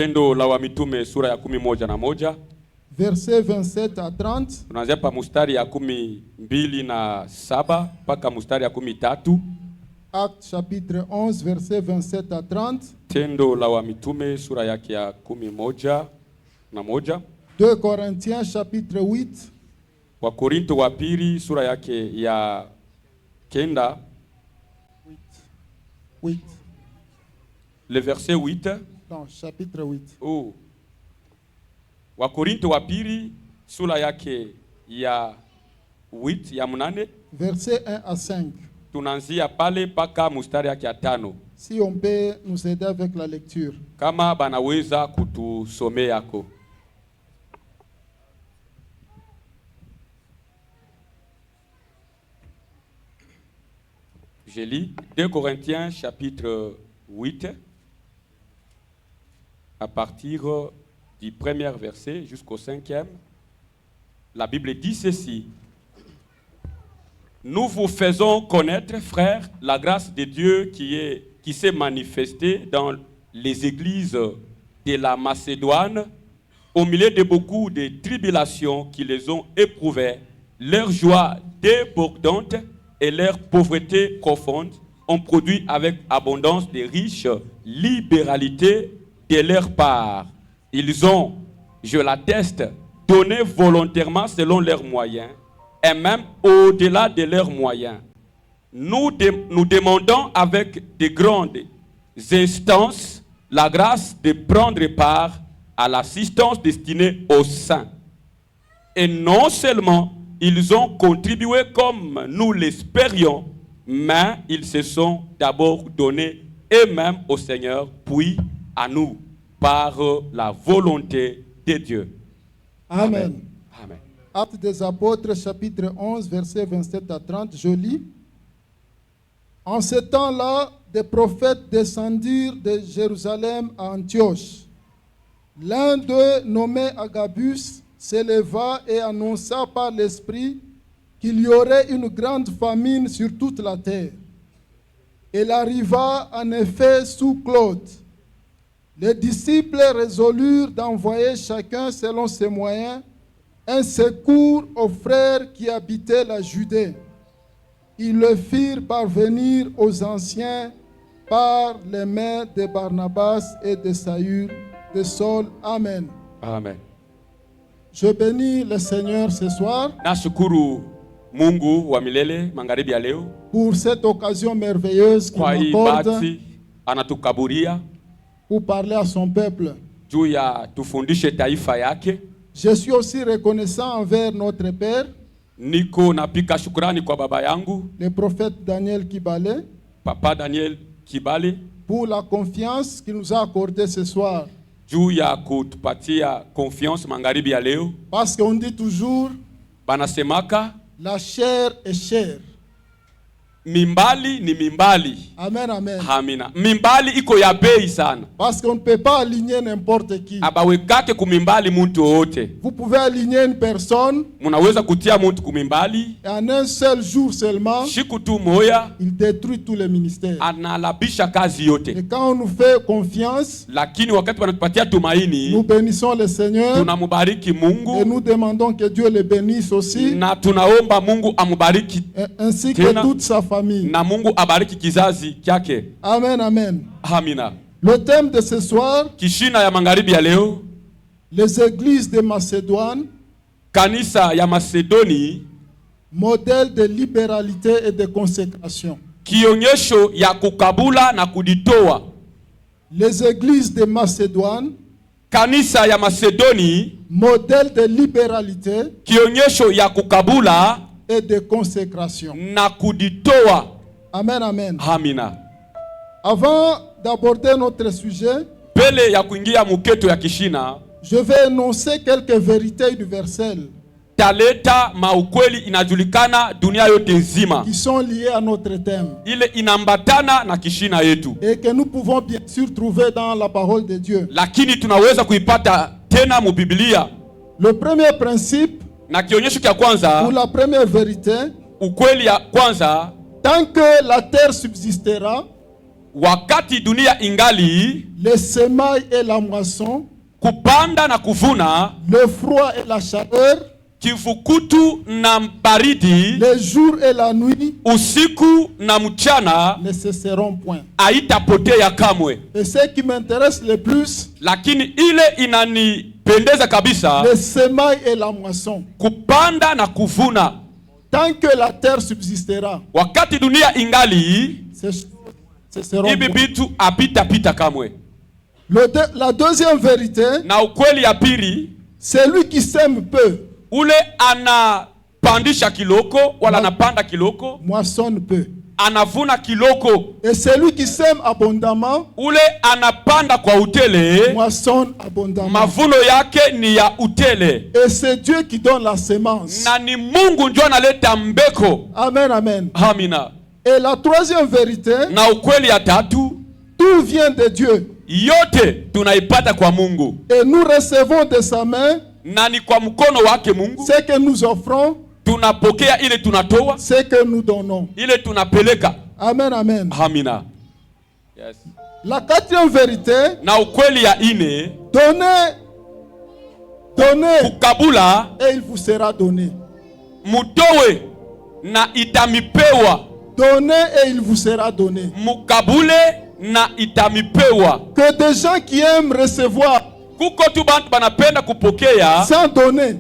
Tendo la Wamitume sura ya 11 versets 27 à 30. Tunaanzia pa mstari ya 12 mpaka mstari ya 13. Actes chapitre 11 versets 27 à 30. Tendo la Wamitume sura yake ya 11. 2 Corinthiens chapitre 8. Wakorinto wa pili sura yake ya 9. 8. Le verset 8. Non, chapitre 8. Oh. Wakorinto wa pili sura yake ya 8 ya 8. Verset 1 à 5. Tunaanzia pale paka mstari yake ya 5. Si on peut nous aider avec la lecture. Kama banaweza kutusomea yako. Je lis 2 Corinthiens chapitre 8 à partir du premier verset jusqu'au 5e. La Bible dit ceci: Nous vous faisons connaître, frères, la grâce de Dieu qui s'est manifestée dans les églises de la Macédoine, au milieu de beaucoup de tribulations qui les ont éprouvées. Leur joie débordante et leur pauvreté profonde ont produit avec abondance de riches libéralités de leur part. Ils ont, je l'atteste, donné volontairement selon leurs moyens, et même au-delà de leurs moyens. Nous demandons avec de grandes instances la grâce de prendre part à l'assistance destinée aux saints. Et non seulement ils ont contribué comme nous l'espérions, mais ils se sont d'abord donnés eux-mêmes au Seigneur, puis à nous, par la volonté de Dieu. Amen. Amen. Actes des apôtres, chapitre 11, versets 27 à 30, je lis. En ce temps-là, des prophètes descendirent de Jérusalem à Antioche. L'un d'eux, nommé Agabus, s'éleva et annonça par l'Esprit qu'il y aurait une grande famine sur toute la terre. Elle arriva en effet sous Claude. Les disciples résolurent d'envoyer chacun selon ses moyens un secours aux frères qui habitaient la Judée. Ils le firent parvenir aux anciens par les mains de Barnabas et de Saül. Amen. Amen. Je bénis le Seigneur ce soir Nashukuru Mungu wa milele magharibi ya leo pour cette occasion merveilleuse qu'il kwa hii m'accorde bahati anatukaburia pour parler à son peuple. juu ya tufundishe taifa yake. Je suis aussi reconnaissant envers notre Père, Niko napika shukrani kwa baba yangu le prophète Daniel Kibale, Papa Daniel Kibale pour la confiance qu'il nous a accordée ce soir. juu ya kutupatia confiance magharibi ya leo. Parce qu'on dit toujours, Banasemaka la chair est chère. mimbali ni mimbali. Amen, amen. Amina. Mimbali iko ya bei sana. Parce qu'on ne peut pas aligner n'importe qui. Abawekake kumimbali muntu wote. Vous pouvez aligner une personne Munaweza kutia muntu kumimbali. et en un seul jour seulement, Shiku tu moya il détruit tous les ministères. analabisha kazi yote. Et quand on nous fait confiance, Lakini wakati wanatupatia tumaini, nous bénissons le Seigneur tunamubariki et Mungu nous demandons que Dieu le bénisse aussi, na tunaomba Mungu amubariki ainsi que Tena. toute sa famille. na Mungu abariki kizazi kyake. Amen, amen. Amina. Le thème de ce soir, Kishina ya magharibi ya leo, les églises de Macédoine, kanisa ya Masedoni, modèle de libéralité et de consécration. kionyesho ya kukabula na kuditoa. Les églises de Macédoine, Kanisa ya Masedoni, modèle de libéralité kionyesho ya kukabula et de consécration. na kuditoa. Amen, amen. Amina. Avant d'aborder notre sujet, Pele ya kuingia muketo ya kishina, je vais énoncer quelques vérités universelles taleta maukweli inajulikana dunia yote nzima. qui sont liées à notre thème Ile inambatana na kishina yetu. et que nous pouvons bien sûr trouver dans la parole de Dieu. Lakini tunaweza kuipata tena mu Biblia. Le premier principe Na kionyesho kia ou kwanza, la première vérité, ukweli ya kwanza, tant que la terre subsistera, wakati dunia ingali, le semail et la moisson, kupanda na kuvuna, le froid et la chaleur, kivukutu na baridi, le jour et la nuit usiku na mchana, ne cesseront point. haitapotea kamwe. Et ce qui m'intéresse le plus, Lakini ile inanipendeza kabisa, le semail et la moisson. kupanda na kuvuna. Tant que la terre subsistera, Wakati dunia ingali, ces choses cesseront hivi point. vitu apita kamwe. La deuxième vérité, Na ukweli ya pili, celui qui sème peu, ule anapandisha kiloko wala anapanda kiloko, moissonne peu. anavuna kiloko. Et celui qui sème abondamment, Ule anapanda kwa utele, moissonne abondamment. mavuno yake ni ya utele. Et c'est Dieu qui donne la sémence. Na ni Mungu ndio analeta mbeko. Amen, amen. Amina. Et la troisième vérité, Na ukweli ya tatu, tout vient de Dieu. yote tunaipata kwa Mungu. Et nous recevons de sa main Na ni kwa mkono wake Mungu ce que nous offrons, tunapokea, ile tunatoa, ce que nous donnons. ile tunapeleka. Amen, amen. Amina. Yes. La quatrième vérité, Na ukweli ya ine, donnez, donnez, kukabula, et il vous sera donné. mutowe na itamipewa. Donnez et il vous sera donné. Mukabule na itamipewa. Que des gens qui aiment recevoir Kuko tu bantu banapenda kupokea sans donner.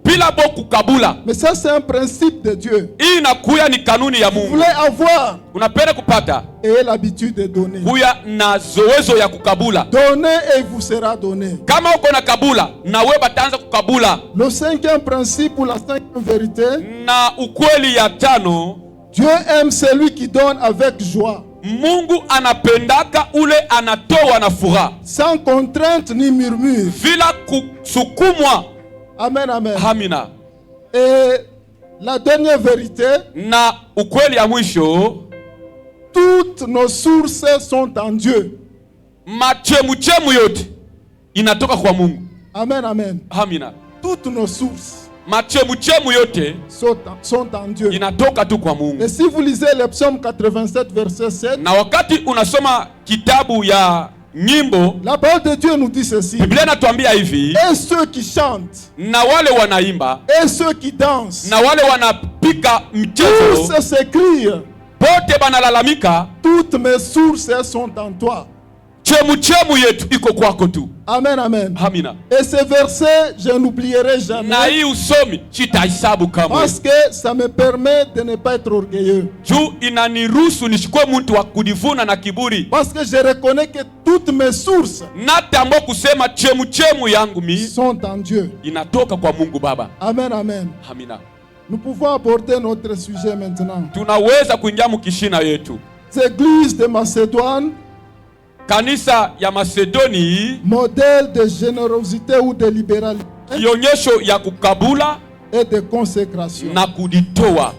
bila bo kukabula. Mais ça, c'est un principe de Dieu. Hii inakuya ni kanuni ya Vous Mungu. voulez avoir Unapenda kupata, et l'habitude de donner. kuya na zoezo ya kukabula. Donnez et il vous sera donné. Kama uko na kabula na we bataanza kukabula. Le cinquième principe ou la cinquième vérité, Na ukweli ya tano, Dieu aime celui qui donne avec joie, Mungu anapendaka ule anatoa na furaha, sans contrainte ni murmure. bila kusukumwa. Amen, amen. Amina. Et la dernière vérité, Na ukweli ya mwisho, toutes nos sources sont en Dieu. machemuchemu yote inatoka kwa Mungu. Amen, amen. Amina. Toutes nos sources Machemuchemu yote sont en Dieu. inatoka tu kwa Mungu. Et si vous lisez le psaume 87, verset 7, Na wakati unasoma kitabu ya nyimbo, la parole de Dieu nous dit ceci. Biblia inatuambia hivi, Et ceux qui chantent, na wale wanaimba, et ceux qui dansent, na wale wanapika mchezo, tous s'écrient, bote banalalamika, toutes mes sources sont en toi. chemuchemu yetu iko kwako tu. Amen, amen. Amina. Et ce verset, je n'oublierai jamais. Na hii usomi sitahesabu kamwe, Parce que ça me permet de ne pas être orgueilleux. juu inaniruhusu nishikwe mtu wa kudivuna na kiburi. Parce que je reconnais que toutes mes sources Natambua kusema chemuchemu yangu mi sont en Dieu. inatoka kwa Mungu Baba. Amen, amen. Amina. Nous pouvons aborder notre sujet maintenant. Tunaweza kuingia mkishina yetu. Église de Macédoine, Kanisa ya Masedoni, modèle de générosité ou de libéralité kionyesho ya kukabula et de consécration. na kuditoa.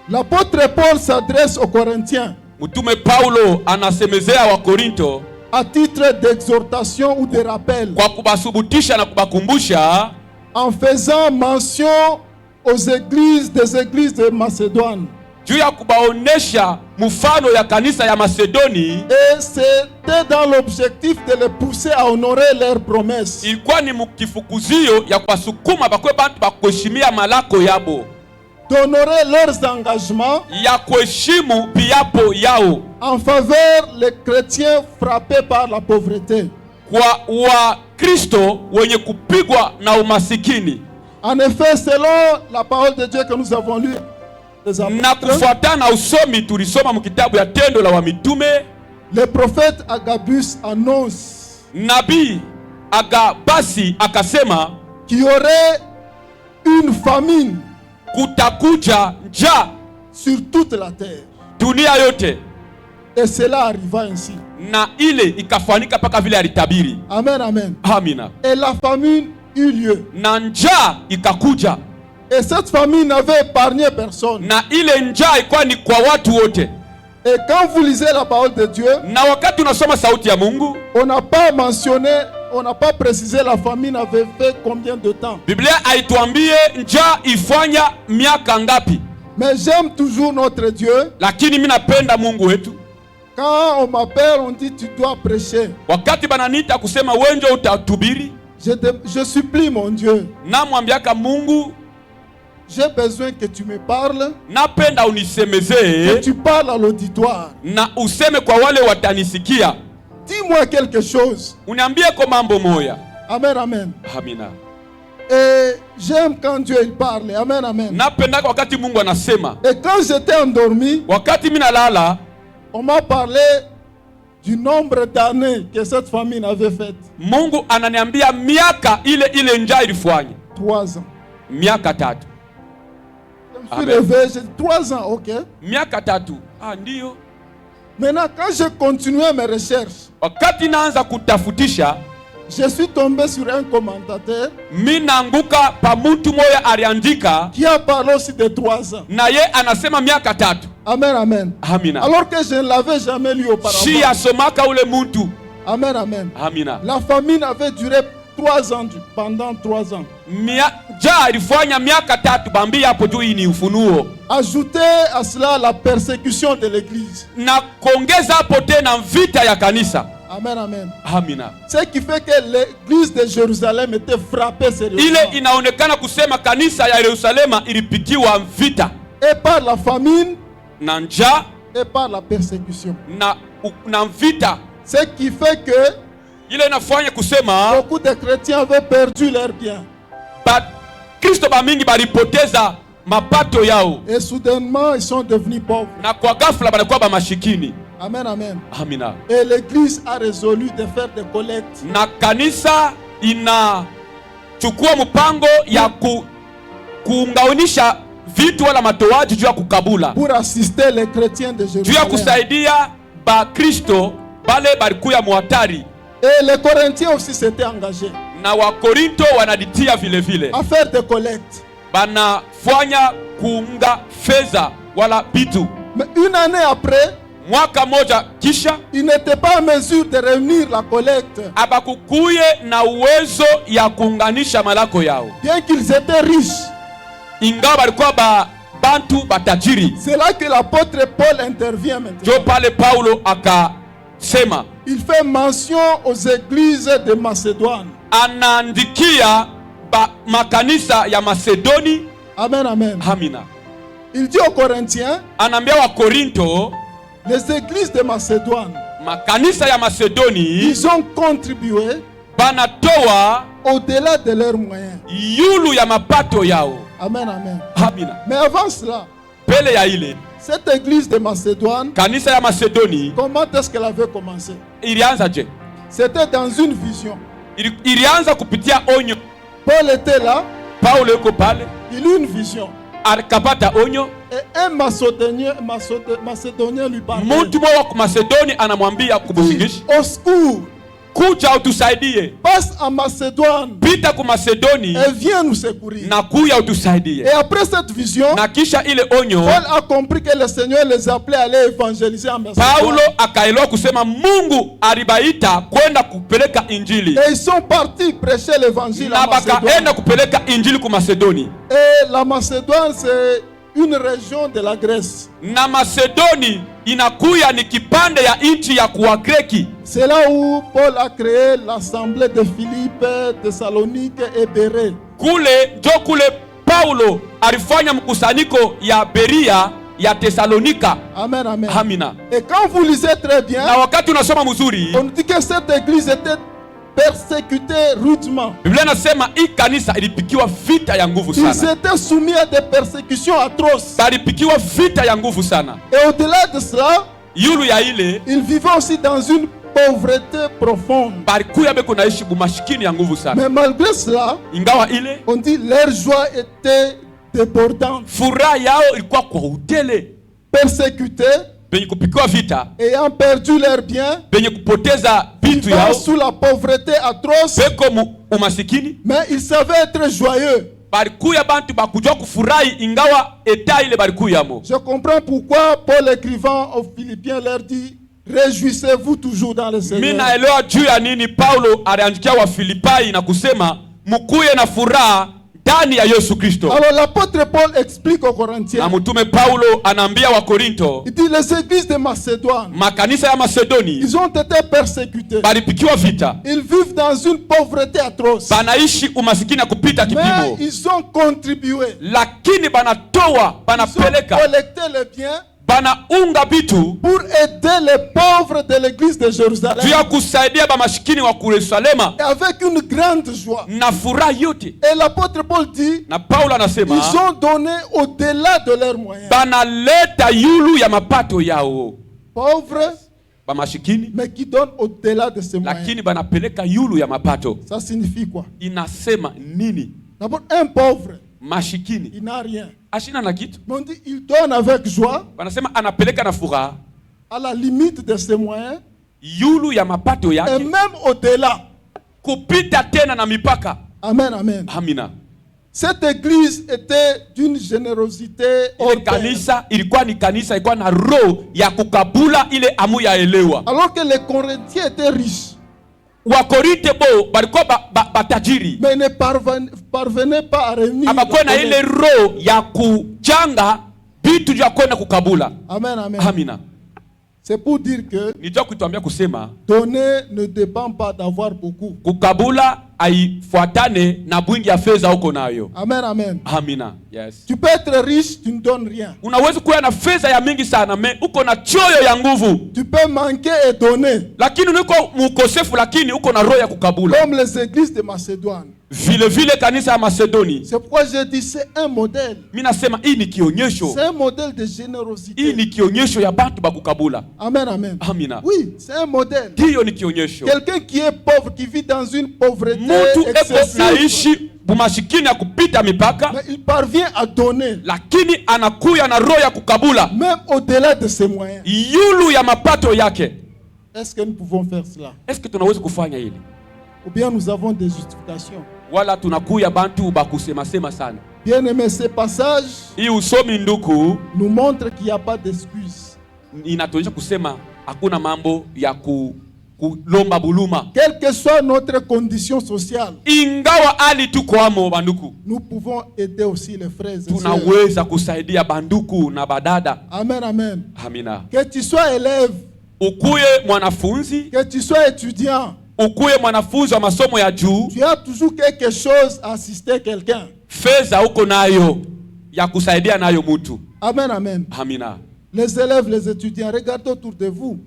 L'apôtre Paul s'adresse aux Corinthiens Mtume Paulo anasemezea wa Korinto à titre d'exhortation ou de rappel, kwa kubasubutisha na kubakumbusha, en faisant mention aux églises des églises de Macédoine. juu ya kubaonesha mfano ya kanisa ya Masedoni. Et c'était dans l'objectif de les pousser à honorer leurs promesses. Ilikuwa ni mkifukuzio ya kubasukuma bakwe bantu bakuheshimia malako yabo, D'honorer leurs engagements ya kuheshimu piapo yao en faveur les chrétiens frappés par la pauvreté. kwa Wakristo wenye kupigwa na umasikini. En effet, selon la parole de Dieu que nous avons lue, Na kufuatana na usomi tulisoma mkitabu ya Tendo la Wamitume, le prophète Agabus annonce Nabii Agabasi akasema qu'il y aurait une famine kutakuja njaa sur toute la terre. dunia yote, Et cela arriva ainsi. na ile ikafanyika paka vile alitabiri. Amen, amen. Amina. Et la famine eut lieu. Na njaa ikakuja, Et cette famine n'avait épargné personne. na ile njaa ilikuwa ni kwa watu wote. Et quand vous lisez la parole de Dieu, Na wakati unasoma sauti ya Mungu, on n'a pas mentionné, on n'a pas précisé la famine avait fait combien de temps. Biblia haituambie njaa ifanya miaka ngapi. Mais j'aime toujours notre Dieu. lakini mimi napenda Mungu wetu. Quand on m'appelle, on dit tu dois prêcher. Wakati bananiita kusema wenjo utatubiri, Je supplie mon Dieu. namwambiaka Mungu, J'ai besoin que tu me parles, napenda que unisemezee tu parles à l'auditoire. na useme kwa wale watanisikia. Dis-moi quelque chose. Uniambie kwa mambo moya. Amen, amen. Amina. Et j'aime quand Dieu il parle. Amen, amen. Napenda wakati Mungu anasema. Et quand j'étais endormi, Wakati mimi nalala, on m'a parlé du nombre d'années que cette famille avait fait. Mungu ananiambia miaka ile njaa ilifanya. 3 ans. Miaka 3. Je me suis réveillé, j'ai dit 3 ans, ok. Miaka 3. Ndio. Maintenant, quand j'ai continué mes recherches, Wakati naanza kutafutisha, je suis tombé sur un commentateur mimi naanguka pa mtu moya aliandika qui a parlé aussi de 3 ans. na ye anasema miaka 3. Amen, amen. Amina. Alors que je ne l'avais jamais lu auparavant. Si asomaka ule mtu. Amen, amen. Amina. La famine avait duré 3 ans, pendant 3 ans. Njaa ilifanya miaka 3, bambia hapo juu ni ufunuo. Ajoutez à cela la persécution de l'église. Na kuongeza hapo tena vita ya kanisa. Amen, amen. Amina. Ce qui fait que l'église de Jérusalem était frappée sérieusement. Ile inaonekana kusema kanisa ya Yerusalema ilipikiwa vita. Et par la famine, na njaa, et par la persécution. Na vita. Ce qui fait que ile inafanya kusema beaucoup de chrétiens avaient perdu leurs biens. Kristo bamingi balipoteza mapato yao. Et soudainement ils sont devenus pauvres. Na kwa ghafla banakuwa ba mashikini. Amen, amen. Amina. Et l'église a résolu de faire des collectes. Na kanisa inachukua mpango ya kuunganisha vitu wala matoaji juu ya kukabula. Pour assister les chrétiens de Jérusalem. Juu ya kusaidia ba Kristo bale balikuya muhatari. Et les Corinthiens aussi s'étaient engagés. Na wa Korinto wanaditia vile vile. À faire des collectes. Banafanya kuunga fedha wala bitu. Mais une année après, mwaka moja kisha, ils n'étaient pas en mesure de réunir la collecte. Abakukuye na uwezo ya kuunganisha malako yao. Bien qu'ils étaient riches. Ingawa balikuwa bantu batajiri. C'est là que l'apôtre Paul intervient maintenant. Jo pale Paulo akasema. Il fait mention aux églises de Macédoine. Anaandikia makanisa ya Macedoni. Amen, amen. Amina. Il dit aux Corinthiens, anambia wa Korinto, les églises de Macédoine, makanisa ya Macedoni, ils ont contribué banatoa au-delà de leurs moyens. Yulu ya mapato yao. Amen, amen. Amina. Mais avant cela, pele ya ile, cette église de Macédoine, kanisa ya Macedoni, comment est-ce qu'elle avait commencé? Ilianza je? C'était dans une vision. Ilianza kupitia onyo. Paul était là. Paulo yuko pale. Il eut une vision. Akapata onyo. Et un Macédonien lui parlait. Mtu mmoja wa Macedoni anamwambia kubusingishi. Au secours. Kuja utusaidie. Passe à Macédoine. Pita ku Macedoni. Et viens nous secourir. Na kuya utusaidie. Et après cette vision, na kisha ile onyo, Paul a compris que le Seigneur les appelait à aller évangéliser en Macédoine. Paulo akaelewa kusema Mungu alibaita kwenda kupeleka injili. Et ils sont partis prêcher l'évangile en Macédoine. Na bakaenda kupeleka injili ku Macedoni. Et la Macédoine c'est une région de la Grèce. Na Macedoni inakuya ni kipande ya nchi ya Kuwagreki. C'est là où Paul a créé l'assemblée de Philippe, Thessalonique et Bérée. Kule Paulo alifanya mkusanyiko ya Beria ya Thessalonika. Amen, amen. Amina. Et quand vous lisez très bien, na wakati unasoma mzuri, on dit que cette église était persécutée rudement. Biblia nasema hii kanisa ilipikiwa vita ya nguvu sana. Ils étaient soumis à des persécutions atroces. Balipikiwa vita ya nguvu sana. Et au-delà de cela, yulu ya ile, ils vivaient aussi dans une pauvreté profonde. Balikuya beko naishi bumashikini ya nguvu sana. Mais malgré cela, ingawa ile, on dit leur joie était débordante. Furaha yao ilikuwa kwa utele. Persécutés, benye kupikiwa vita, ayant perdu leurs biens, benye kupoteza vitu yao, sous la pauvreté atroce, beko umasikini, mais ils savaient être joyeux. Balikuya bantu bakujua kufurahi ingawa eta ile balikuya mo. Je comprends pourquoi Paul écrivant aux Philippiens leur dit réjouissez-vous toujours dans le Seigneur. Mimi naelewa juu ya nini Paulo aliandikia wa Filipai na kusema mkuye na furaha ndani ya Yesu Kristo. Alors l'apôtre Paul explique aux Corinthiens. Na mtume Paulo anaambia wa Korinto, Il dit les églises de Macédoine, makanisa ya Masedoni ils ont été persécutés. balipikiwa vita. Ils vivent dans une pauvreté atroce. Banaishi umasikini ya kupita Mais kipimo. ils ont contribué. Lakini banatoa, Ils ont banapeleka, collecté les biens banaunga bitu pour aider les pauvres de l'église de Jérusalem. juu ya kusaidia bamashikini wa Yerusalema Et avec une grande joie. na furaha yote. Et l'apôtre Paul dit, Na Paulo anasema ils ont donné au-delà de leurs moyens. banaleta yulu ya mapato yao. Pauvres, Bamashikini mais qui donnent au-delà de ses moyens. lakini banapeleka yulu ya mapato. Ça signifie quoi? Inasema nini? D'abord, un pauvre, Mashikini il n'a rien. ashina na kitu, Mais on dit, il donne avec joie, wanasema anapeleka na furaha à la limite de ses moyens, yulu ya mapato et yake même au-delà. kupita tena na mipaka. Amen, amen. Amina. Cette église était d'une générosité Ile hors pair. kanisa ilikuwa ni kanisa ilikuwa na roho ya kukabula ile amu ya elewa. Alors que les Corinthiens étaient riches, Wakorinte bo balikuwa batajiri, mais ne parvenaient pas à réunir. abakuwa na ile roho ya kuchanga vitu vya kwenda kukabula. Amen, amen. Amina. C'est pour dire que Nijua kutuambia kusema donner ne dépend pas d'avoir beaucoup. kukabula haifuatane na bwingi ya fedha uko nayo. Amen, amen. Amina. Yes. Tu peux être riche, tu ne donnes rien. Unaweza kuwa na fedha ya mingi sana me uko na choyo ya nguvu, Tu peux manquer et donner. lakini uko mkosefu, lakini uko na roho ya kukabula. Comme les églises de Macédoine. Vile vile kanisa ya Masedoni. C'est pourquoi je dis c'est un modèle. Mimi nasema hii ni kionyesho. C'est un modèle de Hii générosité. ni kionyesho ya bantu bakukabula. Amen, amen. Amina. Oui, c'est un modèle. Hiyo ni kionyesho. Quelqu'un qui est pauvre, qui vit dans une pauvreté Mtu eko excessive, naishi bumashikini ya kupita mipaka, mais il parvient à donner, lakini anakuya na roho ya kukabula même au-delà de ses moyens. yulu ya mapato yake. Est-ce que nous pouvons faire cela? Est-ce que tunaweza kufanya hili? Ou bien nous avons des justifications? Wala tunakuya bantu bakusema sema sana. Bien aimé, ce passage Hii usomi nduku nous montre qu'il n'y a pas d'excuse. inatuonyesha kusema hakuna mambo ya kulomba buluma. Quelle que soit notre condition sociale, Ingawa hali tuko amo banduku, nous pouvons aider aussi les frères et sœurs. tunaweza kusaidia banduku na badada. Amen, amen. Amina. Que tu sois élève, Ukuye mwanafunzi, que tu sois étudiant, ukuye mwanafunzi wa masomo ya juu, tu as toujours quelque chose à assister quelqu'un. fedha uko nayo ya kusaidia nayo mutu. Amen, amen. Amina. Les élèves, les étudiants, regardez autour de vous.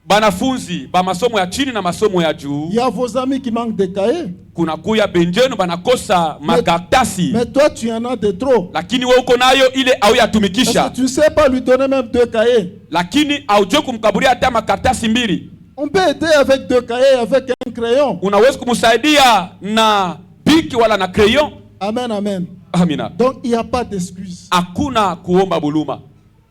Banafunzi ba masomo ya chini na masomo ya juu, Il y a vos amis qui manquent de cahiers. kuna kuya benjenu banakosa makaratasi, Mais toi, tu en as de trop. lakini wewe uko nayo ile au Parce yatumikisha, que tu ne sais pas lui donner même 2 cahiers. lakini haujui kumkaburia hata makaratasi mbili. On peut aider avec 2 cahiers, avec un crayon. Unaweza kumsaidia na biki wala na crayon. Amen, amen. Amina. Donc, il n'y a pas d'excuse. Hakuna kuomba buluma.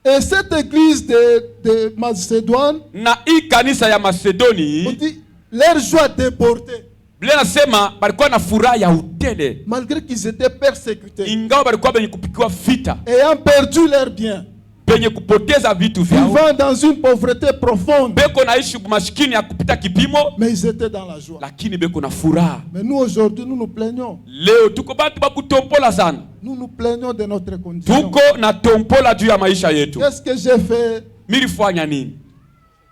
Et cette église de Macédoine, Na hii kanisa ya on Masedoni, dit, leur joie débordée, Biblia nasema balikuwa na furaha ya utele, malgré qu'ils étaient persécutés, ingawa balikuwa benye kupikiwa vita, ayant perdu leurs biens, benye kupoteza vitu vyao, vivant dans une pauvreté profonde, beko naishi mashikini ya kupita kipimo, mais ils étaient dans la joie. lakini beko na furaha. Mais nous, aujourd'hui, nous nous plaignons. Leo tuko bantu bakutompola sana, Nous nous plaignons de notre condition. tuko na tompola juu ya maisha yetu. Qu'est-ce que j'ai fait? Milifanya nini?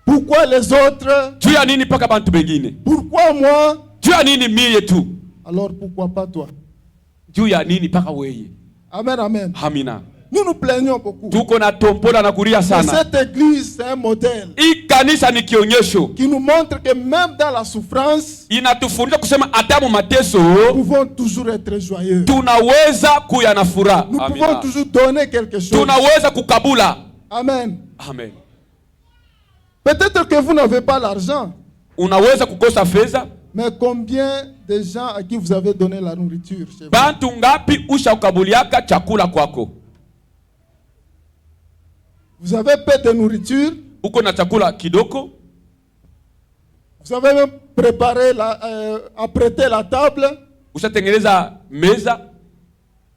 Pourquoi les autres? Juu ya nini paka bantu bengine? Pourquoi moi? Juu ya nini mie tu? Alors pourquoi pas toi? Juu ya nini paka weye? Amen, amen. Amina. Nous nous plaignons beaucoup. Tuko na tompola na kulia Mais sana. cette église, c'est un modèle Hii kanisa ni kionyesho, qui nous montre que même dans la souffrance, inatufundisha kusema hata mu mateso nous pouvons toujours être joyeux. tunaweza kuya na furaha. Nous Amina. pouvons toujours donner quelque chose. Tunaweza kukabula. Amen. Amen. Peut-être que vous n'avez pas l'argent, Unaweza kukosa fedha. mais combien de gens à qui vous avez donné la nourriture chez vous? Bantu ngapi usha ukabuliaka chakula kwako? Vous avez peu de nourriture, Uko na chakula kidoko, vous avez même préparé, apprêté la table. ushatengeneza meza,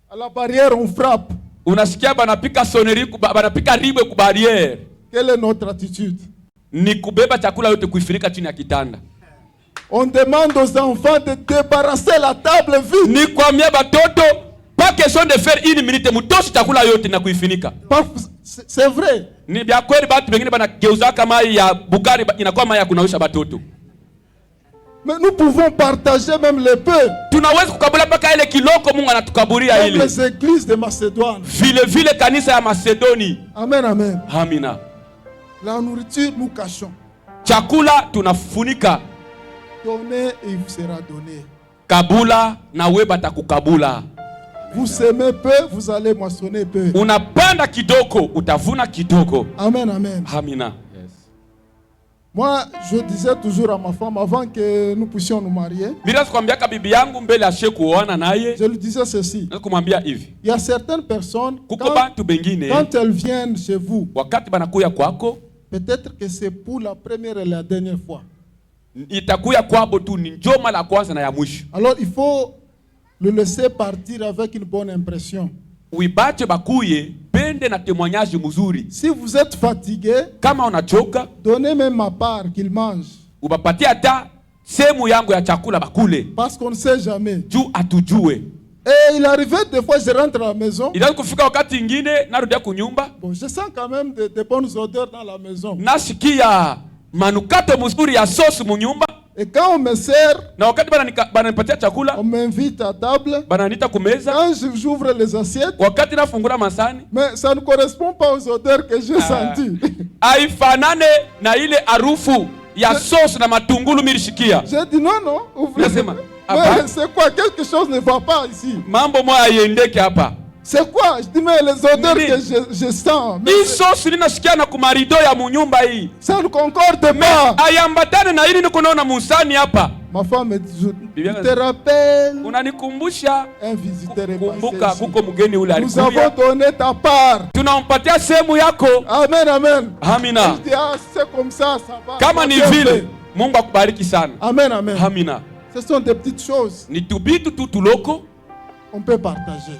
À la barrière, on frappe. unasikia banapika soneri, banapika ribwe ku barriere. Quelle est notre attitude? Ni kubeba chakula yote kuifirika chini ya kitanda. On demande aux enfants de débarrasser la table vite. Ni kwambia batoto pas question de faire une minute mutoshi chakula yote na kuifinika. C'est vrai. Ni bya kweli batu wengine banageuza kama ya bukari inakuwa maya kunawisha batoto. Mais nous pouvons partager même les peu. Tunaweza kukabula paka ile kiloko Mungu anatukaburia ile. Les églises de Macédoine. Vile kanisa ya Macedoni. Amen, amen. Amina. La nourriture nous cachons. Chakula tunafunika. Donnez et il vous sera donné. Kabula na wewe batakukabula. Vous semez peu, vous allez moissonner peu. Unapanda kidogo, utavuna kidogo. Amen, amen. Amina. Moi, je disais toujours à ma femme avant que nous puissions nous marier. Je lui disais ceci. Il y a certaines personnes, quand elles viennent chez vous, peut-être que c'est pour la première et la dernière fois. Alors il faut le laisser partir avec une bonne impression. Si vous êtes fatigué, donnez même ma part qu'il mange. Parce qu'on ne sait jamais. Et il arrivait des fois, je rentre à la maison. Bon, je sens quand même de bonnes odeurs dans la maison. Et quand on me sert, on m'invite à table. Quand j'ouvre les assiettes, mais ça ne correspond pas aux odeurs que j'ai senties. J'ai dit non, ouvrez. Mais c'est quoi? Quelque chose ne va pas ici. C'est quoi? Je dis mais les odeurs que je sens. Ça ne concorde pas. Ma femme me dit, je te rappelle. Un visiteur est passé ici. Nous avons donné ta part. Amen, amen. Amina. Je dis, c'est comme ça, ça va. Amen, amen. Ce sont des petites choses. On peut partager.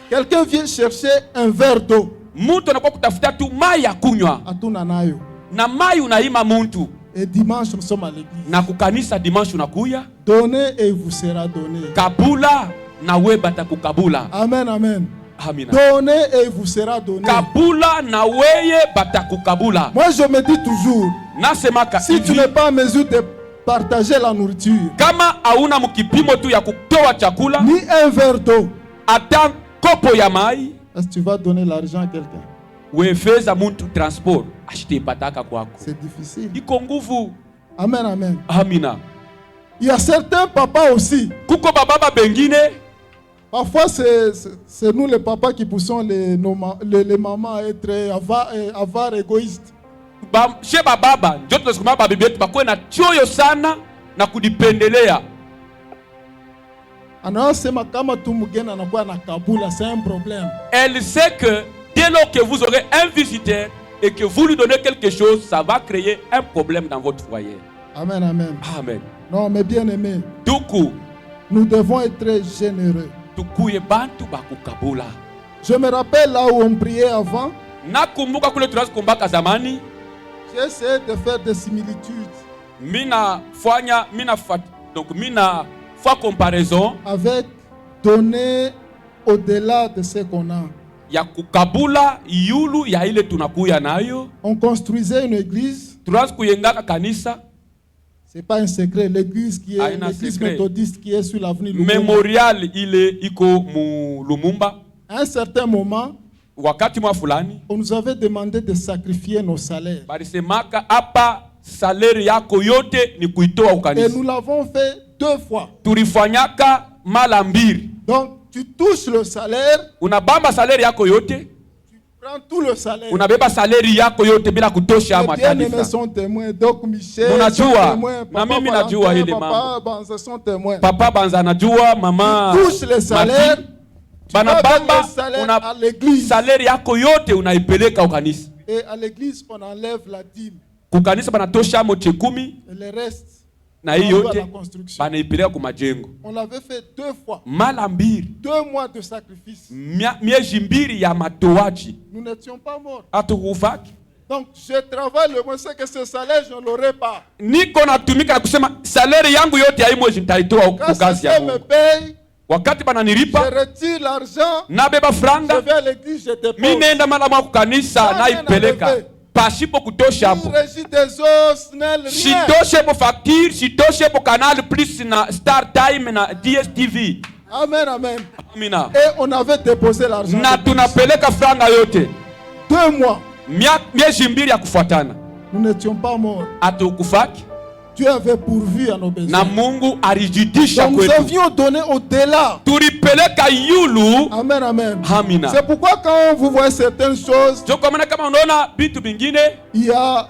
Quelqu'un vient chercher un verre d'eau. Et dimanche nous sommes à l'église. Donnez et il vous sera donné. Amen, amen. Donnez et il vous sera donné. Moi je me dis toujours, si tu n'es pas en mesure de partager la nourriture, ni un verre d'eau, est-ce que tu vas donner l'argent à quelqu'un? C'est difficile. Amen, amen. Amina. Il y a certains papas aussi. Parfois c'est nous les papas qui poussons les mamans à être avares, égoïstes. C'est un problème. Elle sait que dès lors que vous aurez un visiteur et que vous lui donnez quelque chose, ça va créer un problème dans votre foyer. Amen, amen. Amen. Non, mais bien aimé, nous devons être très généreux. Je me rappelle là où on priait avant. J'ai essayé de faire des similitudes comparaison avec donner au-delà de ce qu'on a. On construisait une église. C'est pas un secret. L'église qui est l'église méthodiste qui est sur l'avenue Lumumba. Mémorial Lumumba. À un certain moment, on nous avait demandé de sacrifier nos salaires. Et nous l'avons fait 2 fois. Donc tu touches le salaire. Tu prends tout le salaire. Les bien-aimés sont témoins. Donc Michel sont témoins. Papa Banza sont témoins. Maman. Tu touches le salaire. Tu vas donner le salaire à l'église. Et à l'église on enlève la dîme. Et le reste, on va à la construction. On l'avait fait 2 fois. 2 mois de sacrifice. Nous n'étions pas morts. Donc je travaille le mois, c'est que ce salaire je ne l'aurai pas. Niko natumika na kusema salary yangu yote ya hii mwezi nitaitoa Quand kukazi ya quelqu'un me Mungu. paye, Wakati je bananilipa retire l'argent, nabeba je franga, vais à l'église, je mimi dépose. naenda mara moja kukanisa naipeleka pasipo kutosha Ni hapo. régie des eaux, SNEL, rien. Sitoshe po facture, sitoshe po Canal Plus na Star Time na DSTV. Amen, amen. Amina. Et on avait déposé l'argent. Na tunapeleka franga yote 2 mois, miezi mbili ya kufuatana, nous n'étions pas morts. hatukufaki Dieu avait pourvu à nos besoins. na Mungu alijidisha Donc nous kwetu, avions donné au-delà. tulipeleka yulu. Amen, amen. Amina. C'est pourquoi quand vous voyez certaines choses, Jo, kwa maana kama unaona vitu vingine il y a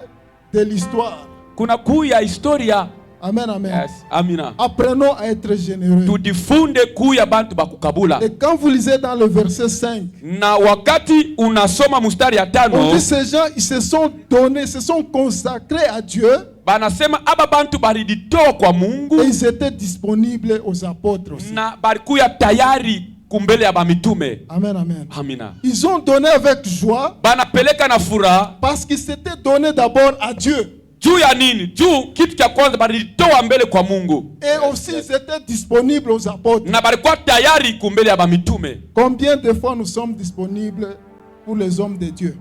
de l'histoire. kuna kuu ya historia. Amen, amen. Yes. Amina. Apprenons à être généreux. Tujifunde kuu ya bantu bakukabula. Et quand vous lisez dans le verset 5, Na wakati unasoma mstari ya on tano, dit ces gens, ils se sont donnés, se sont consacrés à Dieu banasema aba bantu balijitoa kwa et Mungu ils étaient disponibles aux apôtres aussi. na balikuya tayari kumbele ya bamitume. Amen, amen. Amina. Ils ont donné avec joie Banapeleka na furaha. parce qu'ils s'étaient donnés d'abord à Dieu. Juu ya nini? Juu kitu cha kwanza balijitoa mbele kwa Mungu Et aussi ils étaient disponibles aux apôtres. na balikuwa tayari kumbele ya bamitume. Combien de fois nous sommes disponibles pour les hommes de Dieu?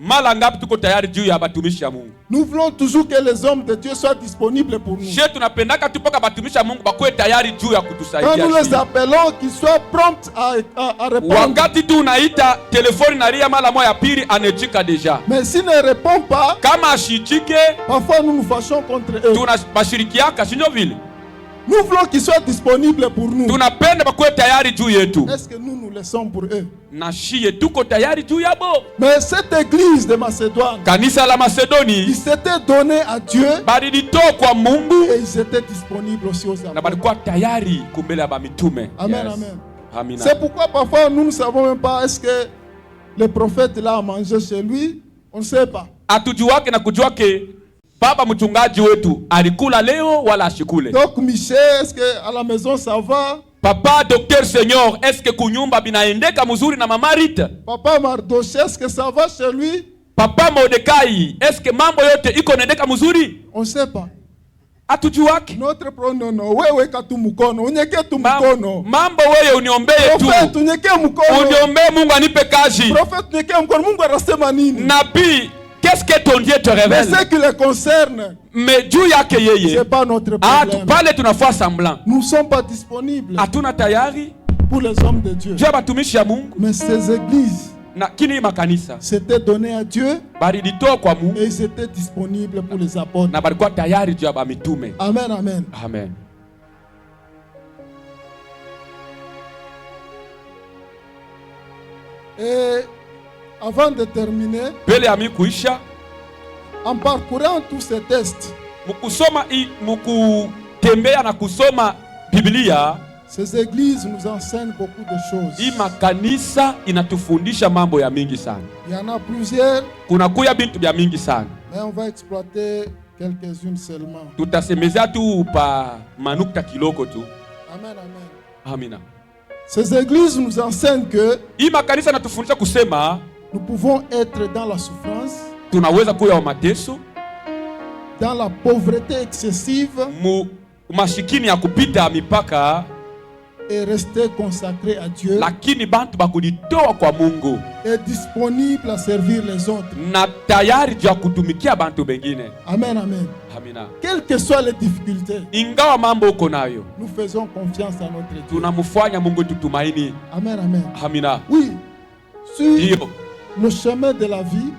Mara ngapi tuko tayari juu ya batumishi ya Mungu? Nous voulons toujours que les hommes de Dieu soient disponibles pour nous. Je tunapendaka tupaka batumishi ya Mungu bakuwe tayari juu ya Quand kutusaidia. nous les appelons, qu'ils soient prompts à répondre. Wakati tu unaita telefoni na ria mara moja ya pili anechika deja. Mais s'ils ne répondent pas, Kama ashichike parfois nous nous fâchons contre eux. tunabashirikiaka sinjo vile. Nous voulons qu'ils soient disponibles pour nous. Tunapenda bakuwe tayari juu yetu. Est-ce que nous nous laissons pour eux? Na shie tuko tayari juu yabo. Mais cette église de Macédoine, Kanisa la ils Masedoni s'étaient donnés à Dieu balilitoa kwa Mungu et ils étaient disponibles aussi aux na apôtres. balikuwa tayari kumbele ya bamitume. Amen, Yes. amen. Amina. C'est pourquoi parfois nous ne savons même pas est-ce que le prophète là a mangé chez lui. On ne sait pas. Hatujuwake na kujuwake baba mchungaji wetu alikula leo wala ashikule. Donc Michel, est-ce que à la maison ça va? Papa Docteur Seigneur, est-ce que kunyumba binaendeka mzuri na mama Rita? Papa Mardoché, est-ce que ça va chez lui? Papa Mordekai, est-ce que mambo yote iko naendeka mzuri? On ne sait pas. Hatujuwake. Notre pronom, wewe katumukono, unyeke tumukono. Mambo wewe uniombee tu. Prophète, unyeke mkono. Uniombee Mungu anipe kazi. Prophète, unyeke mkono. Mungu anasema nini? Nabii, qu'est-ce que ton Dieu te Mais révèle? ce qui les concerne, Mais juu yake yeye. c'est pas notre Ah, problème. pale tunafua semblant. Nous ne sommes pas disponibles Hatuna tayari pour les hommes de Dieu. juu ya batumishi ya Mungu Mais ces églises na kini makanisa s'étaient données à Dieu balilitoa kwa Mungu et ils étaient disponibles pour les apôtres. na balikuwa tayari juu ya bamitume. Amen, amen. Amen. Et avant de terminer, Mbele ya mimi kuisha, en parcourant tous ces tests, mukutembea na kusoma Biblia, ces églises nous enseignent beaucoup de choses. hii makanisa inatufundisha mambo ya mingi sana. Il y en a plusieurs, Kuna kuya bintu bya mingi sana. mais on va exploiter quelques-unes seulement. Tutasemezea tu pa manukta kiloko tu. Amen, amen. Amina. Ces églises nous enseignent que Hii makanisa inatufundisha kusema nous pouvons être dans la souffrance, tunaweza kuya wa mateso, dans la pauvreté excessive mashikini ya kupita mipaka, et rester consacré à Dieu lakini bantu bakujitoa kwa Mungu et disponible à servir les autres. na tayari juu ya kutumikia bantu bengine. Amen, amen. Amina. Quelles que soient les difficultés, Ingawa mambo uko nayo, nous faisons confiance à notre Dieu. tunamfanya Mungu tutumaini. Amen, amen. Amina. Oui, sur Hiyo le chemin de la vie,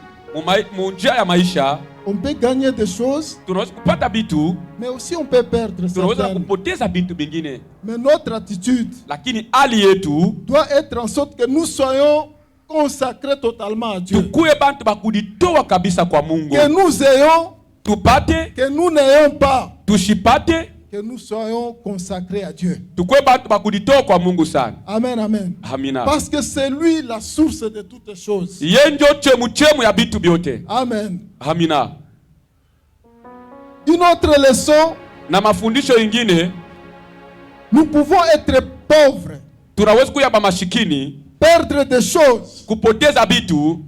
munjia ya maisha on peut gagner des choses, tunaweza kupata bitu, mais aussi on peut perdre tunaweza certaines. kupoteza bintu bingine, Mais notre attitude lakini hali yetu doit être en sorte que nous soyons consacrés totalement à Dieu. tukuye bantu bakujitoa kabisa kwa Mungu, Que nous ayons, tupate que nous n'ayons pas, tushipate, que nous soyons consacrés à Dieu. tukuye bantu bakujitoa kwa Mungu sana. Amen, amen. Amina. Parce que c'est lui la source de toutes choses. Yeye ndio chemu ya bitu byote. Amen. Amina. Une autre leçon, Na mafundisho ingine, nous pouvons être pauvres, tunaweza kuya ba mashikini, perdre des choses kupoteza bitu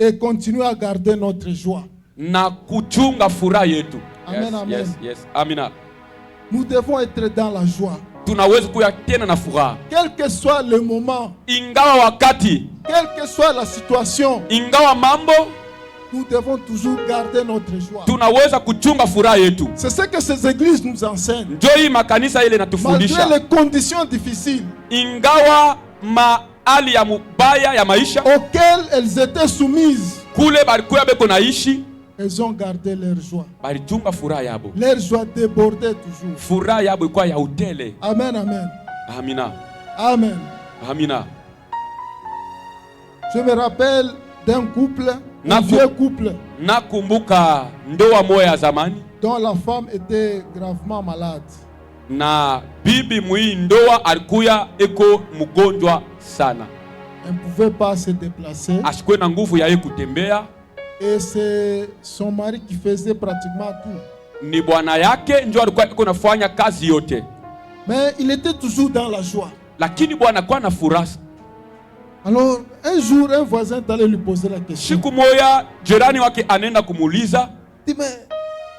et continuer à garder notre joie. na kuchunga furaha yetu. Amen, Yes, amen. yes, yes. Amina. Nous devons être dans la joie. Tunaweza kuya tena na furaha. Quel que soit le moment, Ingawa wakati, quelle que soit la situation, ingawa mambo, nous devons toujours garder notre joie. tunaweza kuchunga furaha yetu. C'est ce que ces églises nous enseignent. Ndio hii makanisa ile Malgré natufundisha. les conditions difficiles Ingawa hali ya mubaya ya maisha auxquelles elles étaient soumises, kule balikuya beko naishi, elles ont gardé leur joie. balichunga furaha yabo. Leur joie débordait toujours. Furaha yabo ilikuwa ya utele. Amen, amen. Amina. Amen. Amina. Je me rappelle d'un couple, un Naku- vieux couple, Nakumbuka ndoa moja ya zamani dont la femme était gravement malade. na bibi mwii ndoa alikuya eko mgonjwa sana, Elle ne pouvait pas se déplacer. ashikwe na nguvu ya yeye kutembea. Et c'est son mari qui faisait pratiquement tout. Ni bwana yake ndio alikuwa eko nafanya kazi yote, Mais il était toujours dans la joie. lakini bwana alikuwa na furaha. Alors, un jour, un voisin est allé lui poser la question. Siku moja jirani wake anaenda kumuuliza, Il dit, mais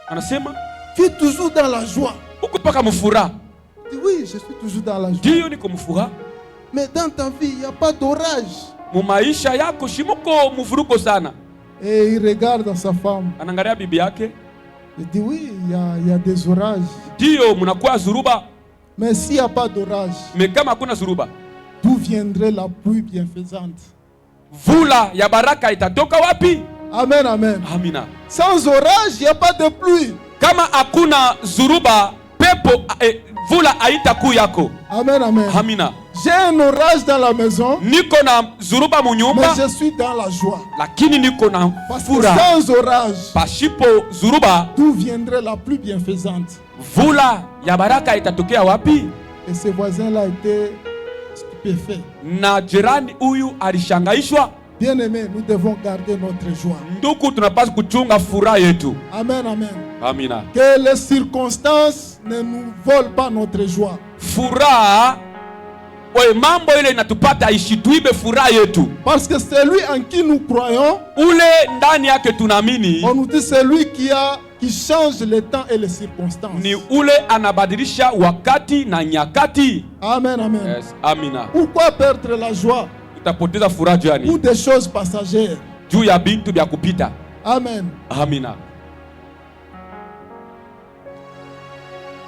anasema tu es toujours dans la joie. uko paka mfuraha? Il dit, oui, je suis toujours dans la joie. Ndio niko mfuraha. Mais dans ta vie, il n'y a pas d'orage. Mu maisha yako shimuko mvuruko sana. Et il regarde sa femme. Anaangalia bibi yake, Il dit, oui, il y a des orages. ndio mnakuwa zuruba, Mais s'il n'y a pas d'orage, me kama hakuna zuruba, d'où viendrait la pluie bienfaisante? vula ya baraka itatoka wapi? Amen, amen. Amina. Sans orage, il n'y a pas de pluie. Kama hakuna zuruba, pepo vula haitakuwa yako. Amen, amen. Amina. J'ai un orage dans la maison, Niko na zuruba mais munyumba, je suis dans la joie. lakini niko na Parce que furaha. sans orage, Pashipo zuruba, d'où viendrait la pluie bienfaisante? vula ya baraka itatokea wapi? Et ce voisin-là était stupéfait. Na jirani huyu alishangaishwa. Bien-aimés, nous devons garder notre joie. Ndugu, tunapaswa kuchunga furaha yetu. Amen, amen. Amina. Que les circonstances ne nous volent pas notre joie. Furaha mambo ile inatupata ishituibe furaha yetu. Parce que c'est lui en qui nous croyons. Ule ndani yake tunaamini On nous dit c'est lui qui change les temps et les circonstances. ni ule anabadilisha wakati na nyakati. Amen, amen. Yes, amina. Pourquoi perdre la joie Utapoteza furaha pour jani des choses passagères? juu ya bintu vya kupita. Amen. Amina.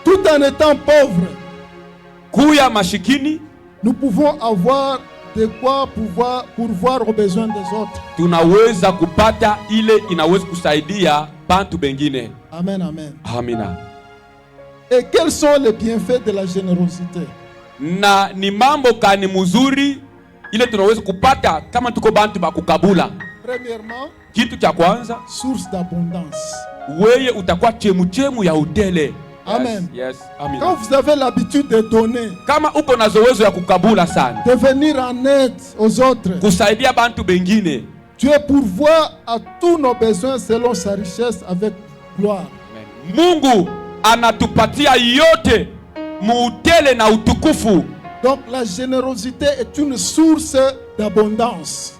Tout en étant pauvres, Kuya mashikini nous pouvons avoir de quoi pourvoir aux besoins des autres. tunaweza kupata ile inaweza kusaidia bantu bengine. Amen, amen. Amina. Et quels sont les bienfaits de la générosité? Na ni mambo kani mzuri ile tunaweza kupata kama tuko bantu bakukabula. Premièrement, Kitu cha kwanza, source d'abondance. weye utakuwa chemuchemu ya utele. Amen. Yes, amina. Quand vous avez l'habitude de donner, Kama uko na zowezo ya kukabula sana, de venir en aide aux autres, kusaidia bantu bengine, Dieu pourvoit à tous nos besoins selon sa richesse avec gloire. Mungu anatupatia yote muutele na utukufu. Donc la générosité est une source d'abondance.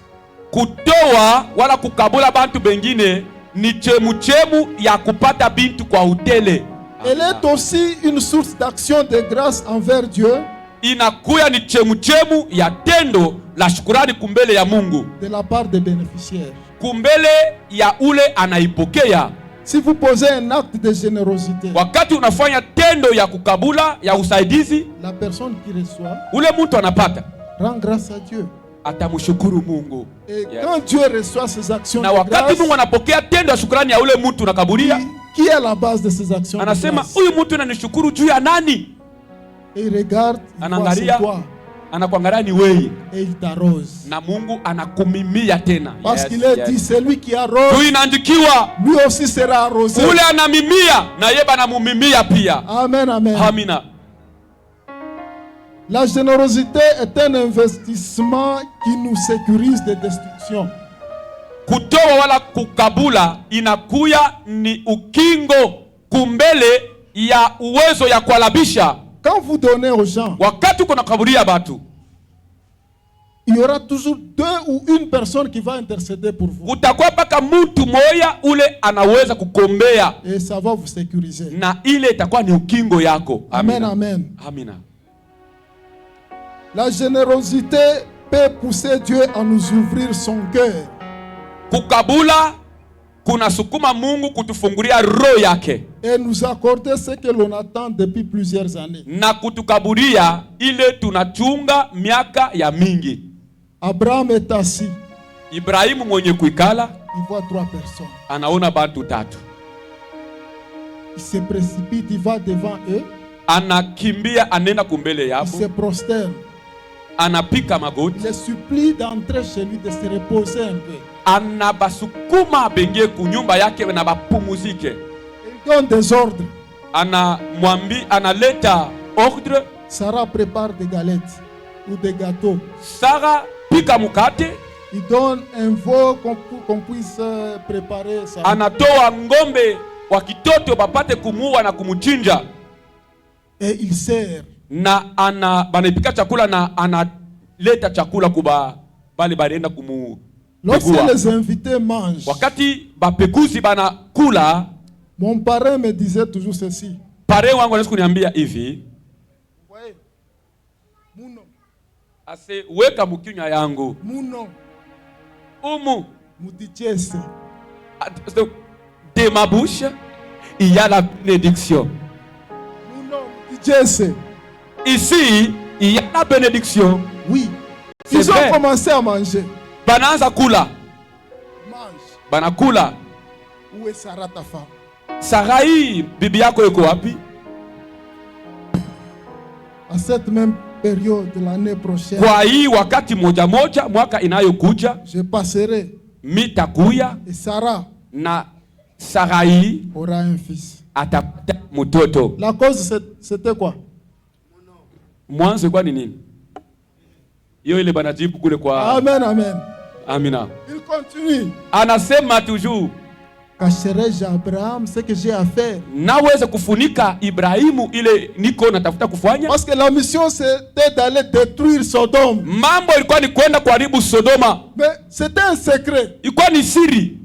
Kutoa wala kukabula bantu bengine ni chemuchemu ya kupata bintu kwa utele. Elle est aussi une source d'action de grâce envers Dieu Inakuya ni chemuchemu ya tendo la shukurani kumbele ya Mungu, de la part des bénéficiaires. kumbele ya ule anaipokea. Si vous posez un acte de générosité, Wakati unafanya tendo ya kukabula ya usaidizi, la personne qui reçoit ule mtu anapata, rend grâce à Dieu. atamshukuru Mungu. Et Yes. quand Dieu reçoit ses actions Na de wakati grâce, Mungu anapokea tendo ya shukrani ya ule mtu nakaburia, qui est la base de ces actions de anasema grâce? huyu mtu ananishukuru juu ya nani? Et il regarde, il voit Anaangalia, c'est toi, anakuangalia ni wewe, et il t'arrose. na Mungu anakumimia tena. Parce Yes, qu'il est yes. dit, c'est lui qui arrose, Juu inaandikiwa lui aussi sera arrosé. ule anamimia na yeye banamumimia pia. Amen, amen. Amina. La générosité est un investissement qui nous sécurise des destructions. Kutoa wala kukabula inakuya ni ukingo kumbele ya uwezo ya kualabisha. Quand vous donnez aux gens, Wakati uko nakaburia batu, il y aura toujours 2 ou 1 personne qui va intercéder pour vous. Kutakuwa paka mtu moya ule anaweza kukombea. Et ça va vous sécuriser. Na ile itakuwa ni ukingo yako. Amen, amen. Amina. La générosité peut pousser Dieu à nous ouvrir son cœur. Kukabula kuna sukuma Mungu kutufungulia roho yake. Et nous accorder ce que l'on attend depuis plusieurs années. Na kutukaburia ile tunachunga miaka ya mingi. Abraham est assis. Ibrahimu mwenye kuikala, il voit 3 personnes. Anaona bantu 3. Il se précipite, il va devant eux. Anakimbia anenda kumbele yabo. Il se prosterne. Anapika magoti. Il les supplie d'entrer chez lui, de se reposer un peu. Anabasukuma bengie kunyumba yake na bapumuzike. Il donne des ordres. Analeta ordre. Sarah prépare des galettes ou des gâteaux. Sarah pika mukate. Il donne un veau qu'on puisse préparer ça. Anatoa ngombe wa kitoto bapate kumuua na kumuchinja. Et il sert. Na banapika chakula na analeta chakula kuba bale barenda kumu. Lorsque les invités mangent, wakati bapekuzi banakula, mon parrain me disait toujours ceci. Parrain wangu anaweza kuniambia hivi. Muno. Ase weka mukinywa yangu. Muno. Umu. Mutichese. De ma bouche, il y a la bénédiction. Muno, mutichese. Ici, il y a la bénédiction. Oui. Ils ont commencé à manger. Bananza kula. Mange. Banakula. Où est Sarah ta femme? Sarai, bibi yako yuko wapi? À cette même période de l'année prochaine, kwa hii wakati moja moja mwaka inayokuja, je passerai. Mitakuya. Et Sarah na Sarai aura un fils. Atapata mtoto. La cause c'était quoi? Mwanzo kwa nini? Hiyo ile banajibu kule kwa. Amen, amen. Amina. Il continue. Anasema toujours. Cacherai-je à Abraham ce que j'ai à faire? Naweza kufunika Ibrahimu ile niko natafuta kufanya? Parce que la mission c'était d'aller détruire Sodome. Mambo ilikuwa ni kwenda kuharibu Sodoma. Mais c'était un secret. Ilikuwa ni siri.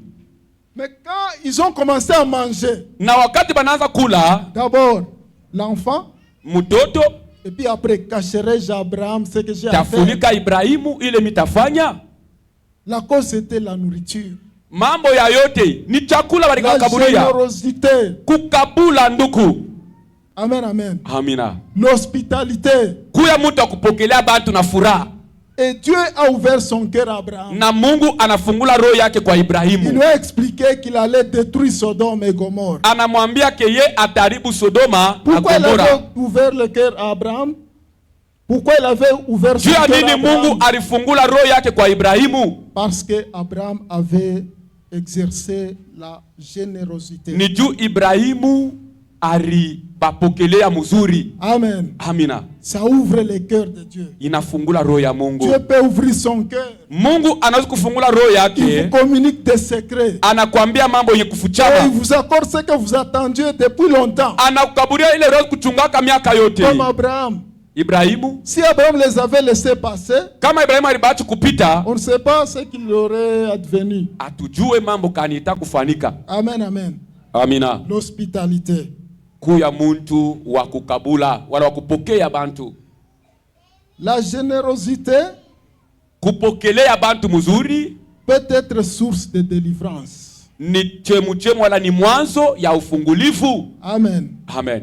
Mais quand ils ont commencé à manger, na wakati banaanza kula, d'abord l'enfant, mtoto, et puis après cacherai-je à Abraham ce que j'ai à faire? Tafunika Ibrahimu ile mitafanya? La cause c'était la nourriture. Mambo ya yote ni chakula walikaburia. La générosité. Kukabula nduku. Amen, amen. Amina. L'hospitalité. Kuya mtu akupokelea bantu na furaha. Et Dieu a ouvert son cœur à Abraham. Na Mungu anafungula roho yake kwa Ibrahimu. Il lui a expliqué qu'il allait détruire Sodome et Gomorrhe. Anamwambia ke ye ataribu Sodoma na Gomora. Pourquoi il avait ouvert le cœur à Abraham? Pourquoi il avait ouvert son cœur à Abraham? Mungu alifungula roho yake kwa Ibrahimu? Parce que Abraham avait exercé la générosité. Ni juu Ibrahimu alibapokelea mzuri. Amen. Amina. Ça ouvre le cœur de Dieu. Inafungula roho ya Mungu. Dieu peut ouvrir son cœur. Mungu anaweza kufungula roho yake. Il vous communique des secrets. Anakuambia mambo yenye kufuchana. Il vous accorde ce que vous attendiez depuis longtemps. Anakukaburia ile roho kuchungaka miaka yote. Comme Abraham. Ibrahimu. Si Abraham les avait laissés passer, kama Ibrahimu alibaki kupita, on ne sait pas ce qu'il aurait advenu. Atujue mambo kanita kufanika. Amen, amen. Amina. L'hospitalité. Kuya muntu wa kukabula wala wa kupokea bantu. La générosité kupokelea bantu mzuri peut être source de délivrance. Ni chemu wala ni mwanzo ya ufungulifu. Amen. Amen.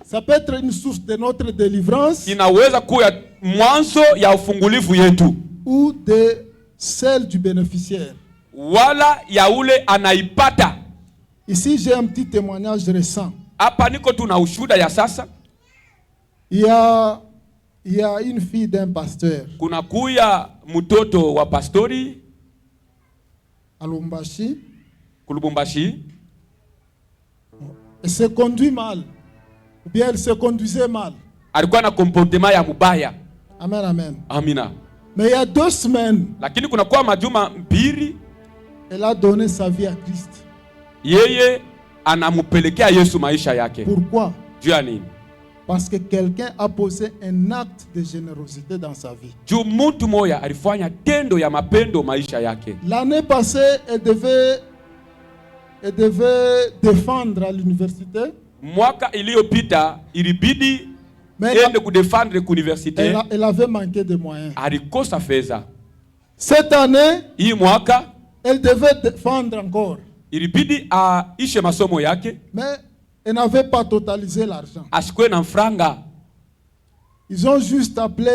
Ça peut être une source de notre délivrance. Inaweza kuwa mwanzo ya ufungulifu yetu. Ou de celle du bénéficiaire. Wala ya ule anaipata. Ici j'ai un petit témoignage récent. Hapa niko tuna ushuhuda ya sasa. Il y a une fille d'un pasteur. Kuna kuya mtoto wa pastori à Lubumbashi. Kulubumbashi. Elle se conduit mal. Ou bien elle se conduisait mal. Alikuwa na comportement ya mubaya. Amen, amen. Amina. Mais il y a 2 semaines, lakini kuna kwa majuma mbili, elle a donné sa vie à Christ. Yeye anamupelekea Yesu maisha yake. Pourquoi? Juu ya nini? Parce que quelqu'un a posé un acte de générosité dans sa vie. Juu mtu moya alifanya tendo ya mapendo maisha yake. L'année passée, elle devait défendre à l'université. Mwaka iliyopita ilibidi Mais ende kudefendre kuniversite. elle avait manqué de moyens. Alikosa fedha. Cette année, Hii mwaka elle devait défendre encore. ilibidi aishe masomo yake. Mais elle n'avait pas totalisé l'argent. Ashikwe na mfranga. Ils ont juste appelé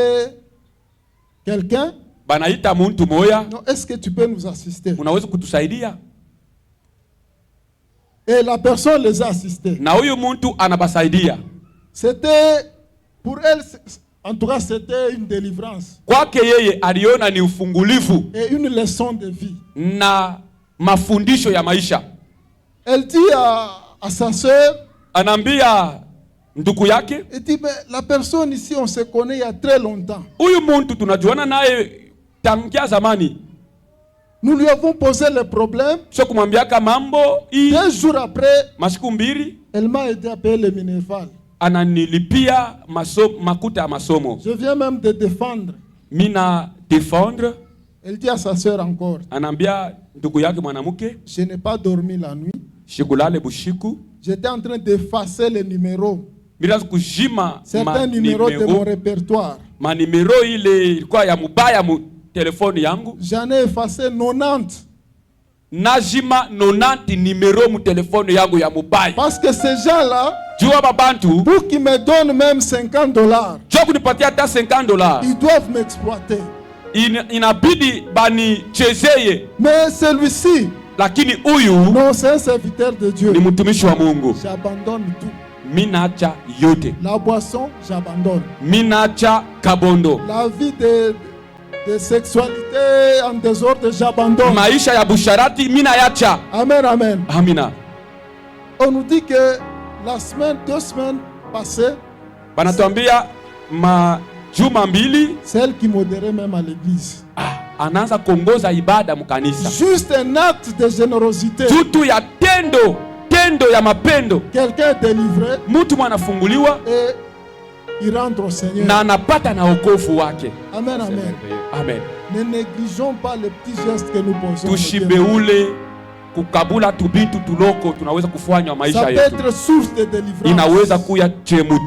quelqu'un. Banaita muntu moya. Non, est-ce que tu peux nous assister? Unaweza kutusaidia? Et la personne les a assistés. Na huyu muntu anabasaidia. C'était, pour elle, en tout cas, c'était une délivrance. Kwake yeye aliona ni ufungulifu Et une leçon de vie. na mafundisho ya maisha. Elle dit à sa sœur, Anambia ndugu yake, elle dit, mais la personne ici, on se connaît il y a très longtemps. huyu muntu tunajuana naye tangia zamani. Nous lui avons posé le problème. Sio kumwambiaka mambo hii. 2 jours après, Masiku mbili elle m'a aidé à payer le minerval. ananilipia makuta ya masomo. Je viens même de défendre. Mina défendre. Elle dit à sa sœur encore, Anambia ndugu yake mwanamke, je n'ai pas dormi la nuit. shikulale bushiku. J'étais en train d'effacer les numéros. Bila kujima Certains numéros de mon répertoire. manimero ile ilikuwa ya mubaya mu telefoni yangu. J'en ai effacé 90. Najima 90 numero mu telefoni yangu ya mubaya. Parce que ces gens-là, Jua babantu, pour qu'ils me donnent même $50, jua kunipatia hata $50. ils doivent m'exploiter. Inabidi bani chezeye. Mais celui-ci, Lakini huyu non, c'est un serviteur de Dieu. ni mtumishi wa Mungu. J'abandonne tout. Minacha yote. La boisson, j'abandonne. Minacha kabondo. La vie de sexualité en désordre, j'abandonne. Maisha ya busharati mina yacha. Amen, amen. Amina. On nous dit que la semaine, 2 semaines passées, Banatuambia majuma mbili c'est elle qui modérait même à l'église. anaanza kuongoza ibada mkanisa. Juste un acte de générosité. Tutu ya tendo ya mapendo. Quelqu'un est délivré Mtu mwanafunguliwa et il rentre au Seigneur. na anapata na wokovu wake. Amen, amen. Amen. Ne négligeons pas les petits gestes que nous posons. Tushibeule kukabula tubintu tuloko tunaweza kufanywa Ça maisha peut yetu. être source de délivrance. Inaweza kuya chemu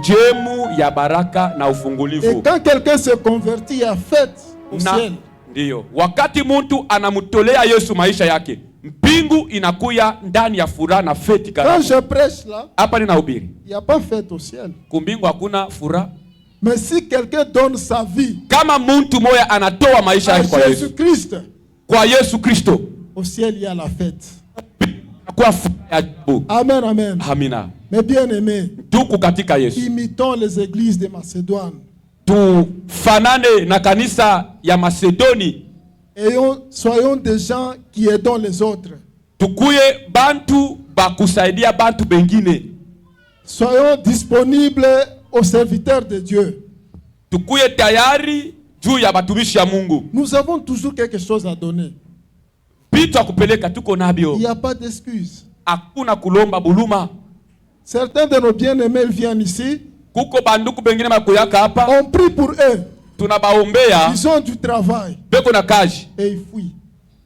ya baraka na Et ufungulivu. quand quelqu'un se convertit, il y a fête au ciel. Ndiyo, wakati muntu anamutolea Yesu maisha yake, mbingu inakuya ndani ya furaha na feti Quand karamu. je prêche là, Hapa ninahubiri, il n'y a pas fête au ciel. kumbingu hakuna furaha. Mais si quelqu'un donne sa vie Kama muntu moya anatoa maisha à yake kwa Yesu, Jésus-Christ, kwa Yesu Kristo, au ciel il y a la fête. kwa furaha ya ajabu. Amen, amen. Amina. Mais bien aimés, Tuku katika Yesu. imitons les églises de Macédoine. Tufanane na kanisa ya Masedoni. Soyons des gens qui aidons les autres. Tukuye bantu bakusaidia bantu bengine. Soyons disponibles aux serviteurs de Dieu. Tukuye tayari juu ya batumishi ya Mungu. Nous avons toujours quelque chose à donner. Bitu akupeleka tuko nabio. Il n'y a pas d'excuse. Hakuna kulomba buluma. Certains de nos bien-aimés viennent ici. Kuko banduku bengine makuyaka hapa. On prie pour eux. Tunabaombea. Ils ont du travail. Beko na kazi. Et ils fuient.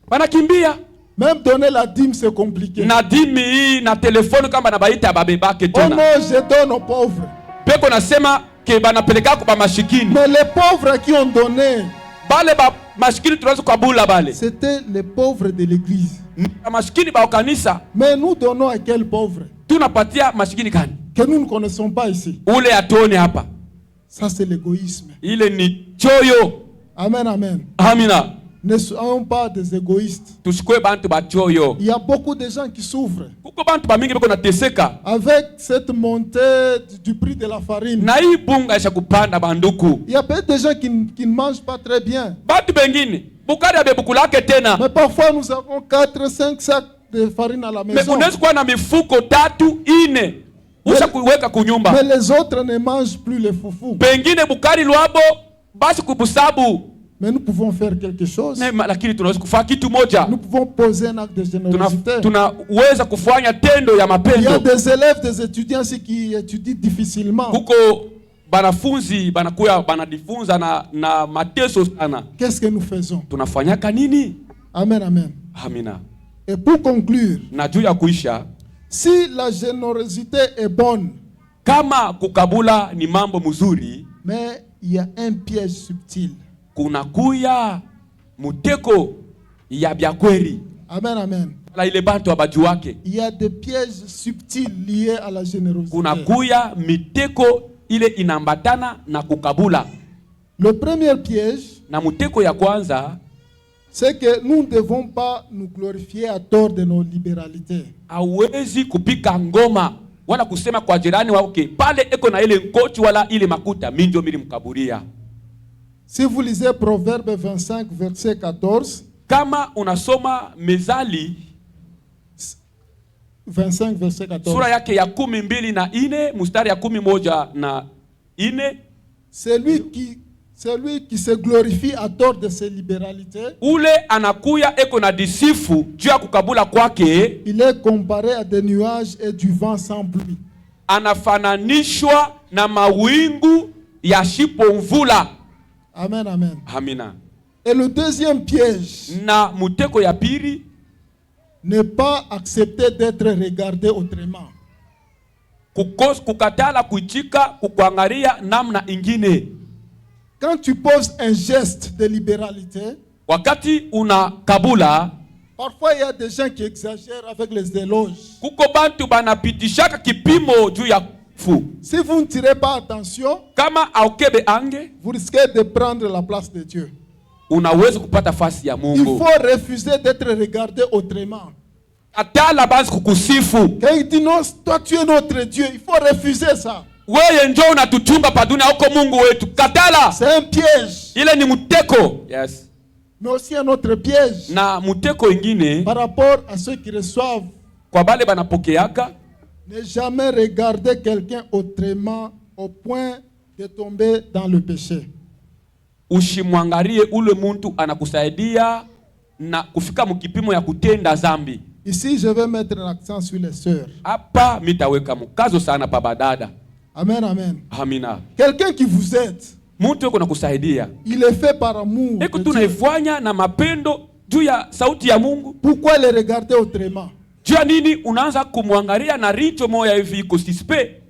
Banakimbia. Même donner la dîme, c'est compliqué. Na dimi hii na telefoni kama nabaita babebake Oh tena. non, je donne aux pauvres. Beko nasema ke banapeleka kwa mashikini. Mais les pauvres qui ont donné, Bale ba mashikini tunaweza kubula bale. c'était les pauvres de l'église. Na mashikini ba kanisa. Mais nous donnons à quels pauvres Tunapatia mashikini gani? que nous ne connaissons pas ici. Ule atuone hapa. Ça, c'est l'égoïsme. Ile ni choyo. Amen, amen. Amina. Ne soyons pas des égoïstes. Tusikwe bantu ba choyo. Il y a beaucoup de gens qui souffrent Kuko bantu ba mingi beko na teseka. avec cette montée du prix de la farine. Na hii bunga isha kupanda banduku. Il y a peut-être des gens qui ne mangent pas très bien. Bantu bengine bukari abebukulake tena. Mais parfois, nous avons 4, 5 sacs de farine à la Mais maison. unaweza kuwa na mifuko 3, 4 usha kuweka kunyumba. Mais les autres ne mangent plus les foufous. Pengine bukari lwabo basi kubusabu. Mais nous pouvons faire quelque chose. Lakini tunaweza kufanya kitu moja. Nous pouvons poser un acte de générosité. Tunaweza kufanya tendo ya Il y a mapendo. des élèves, des étudiants ici qui étudient difficilement. Kuko banafunzi banakuya banadifunza na mateso sana. Qu'est-ce que nous faisons? Tunafanyaka nini? Amen, amen. Amina. Et pour conclure, Na juu ya kuisha, si la générosité est bonne, kama kukabula ni mambo mzuri, mais il y a un piège subtil. kunakuya muteko ya byakweri. Amen, amen. La ile bantu abaju wake. Il y a des pièges subtils liés à la générosité. Kunakuya miteko ile inambatana na kukabula. Le premier piège, Na muteko ya kwanza, c'est que nous ne devons pas nous glorifier à tort de nos libéralités. hawezi kupika ngoma wala kusema kwa jirani wake pale eko na ile nkoti wala ile makuta minjo mili mkaburia. Si vous lisez Proverbe 25, verset 14, Kama unasoma Mezali 25, verset 14, sura yake ya 12 mstari ya 11 celui qui se glorifie à tort de ses libéralités, ule anakuya eko na disifu juu ya kukabula kwake, il est comparé à des nuages et du vent sans pluie. anafananishwa na mawingu ya shipo mvula. Amen, amen. Amina. Et le deuxième piège, Na muteko ya pili, ne pas accepter d'être regardé autrement. kukatala kuichika kukuangalia namna ingine. Quand tu poses un geste de libéralité, Wakati unakabula, parfois il y a des gens qui exagèrent avec les éloges. kuko bantu banapitishaka kipimo juu ya fu. Si vous ne tirez pas attention, Kama aukebe ange, vous risquez de prendre la place de Dieu. unaweza kupata fasi ya Il Mungu. faut refuser d'être regardé autrement. Katala basi kukusifu. Quand il dit non, toi tu es notre Dieu, il faut refuser ça. Wewe njoo unatuchunga pa dunia huko Mungu wetu. Katala. C'est un piège. Ile ni muteko. Yes. Mais aussi un autre piège Na muteko ingine par rapport à ceux qui reçoivent. kwa bale banapokeaka, Ne jamais regarder quelqu'un autrement au point de tomber dans le péché. ushimwangalie ule muntu anakusaidia na kufika mkipimo ya kutenda zambi. Ici, je vais mettre l'accent sur les sœurs. Hapa mitaweka mkazo sana pa badada. Amen, amen. Amina. Quelqu'un qui vous aide, Muntu yuko nakusaidia. il est fait par amour. Eko de Dieu. tunaifanya na mapendo juu ya sauti ya Mungu. Pourquoi les regarder autrement? Juu ya nini unaanza kumwangalia na richo moya hivi iko sispe?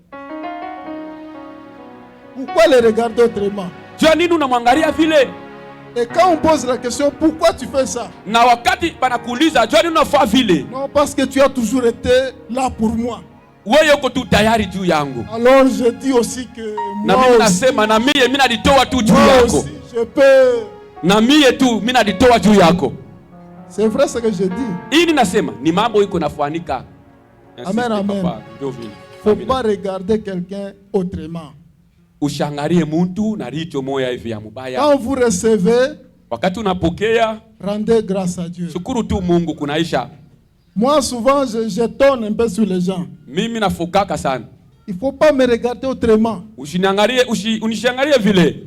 Pourquoi les regarder autrement? Juu ya nini unamwangalia vile? Et quand on pose la question, pourquoi tu fais ça? Na wakati banakuuliza juu ya nini unafanya vile? Non, parce que tu as toujours été là pour moi. Wewe uko tu tayari juu yangu. Alors je dis aussi que Na moi mimi aussi, nasema na mimi nalitoa tu juu moi yako. aussi, je peux. Na mimi tu mimi nalitoa juu yako. C'est vrai ce que je dis. Hii nasema ni mambo iko nafanika. Amen, amen. Faut pas regarder quelqu'un autrement. Ushangalie muntu na richo moya hivi ya mubaya. Quand vous recevez, Wakati unapokea, rendez grâce à Dieu. shukuru tu Mungu kunaisha. Moi, souvent, je tourne un peu sur les gens. Mimi nafokaka sana. Il ne faut pas me regarder autrement. Unishangalie vile.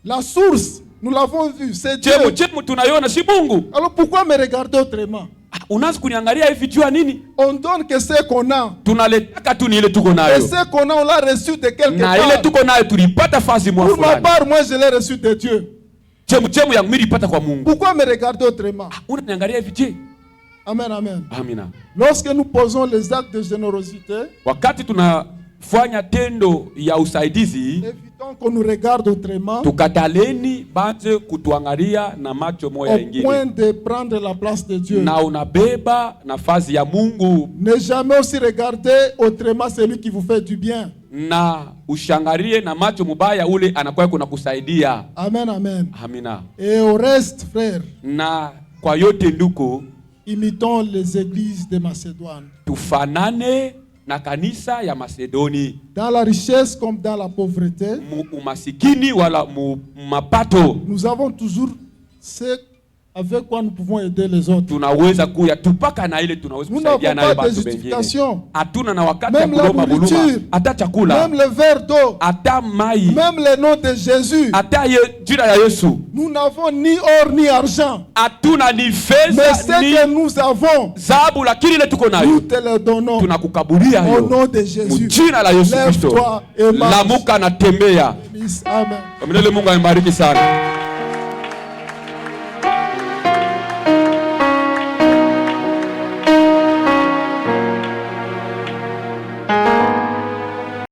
La source, nous l'avons vu, c'est Dieu. Chemu tunaiona si Mungu. Alors pourquoi me regarder autrement? Unaanza kuniangalia hivi jua nini? On donne que ce qu'on a. Tunaletaka tu ni ile tuko Et nayo. ce qu'on a, on l'a reçu de quelque Na ile part. tuko nayo tulipata fasi mwa Pour ma fulani. part, moi, je l'ai reçu de Dieu. Chemu yangu mimi nilipata kwa Mungu. Pourquoi me regarder autrement? Unaniangalia hivi je? Amen, amen. Amina. Lorsque nous posons les actes de générosité, Wakati tunafanya tendo ya usaidizi, évitons qu'on nous regarde autrement tukataleni banze kutuangalia na macho moya au ingine. point de prendre la place de Dieu. Na unabeba nafasi ya Mungu Ne jamais aussi regarder autrement celui qui vous fait du bien. na ushangalie na macho mubaya ule anakuwa kuna kusaidia. Amen, amen. Amina. Et au reste, frères, Na kwa yote nduku, imitons les églises de Macédoine. tufanane na kanisa ya Masedoni, Dans la richesse comme dans la pauvreté, umasikini wala mapato. nous avons toujours ce avec quoi nous pouvons aider les autres. tunaweza kuya tupaka na ile tunaweza Nous kusaidia n'avons nayo pas de watu wengine. justification. Hatuna na wakati ya Même la kulomba buluma, nourriture, hata chakula, même le verre d'eau, hata mai, même le nom de Jésus. hata jina ya Yesu. Nous n'avons ni or ni argent. Hatuna ni Mais fedha ce ni que nous avons, dhahabu, lakini ile tuko nous nayo te le donnons. tunakukabulia Au hiyo nom de Jésus. jina la Yesu Kristo. Lève-toi et marche. Lamuka na tembea. Amen. Kwa milele Mungu ambariki sana.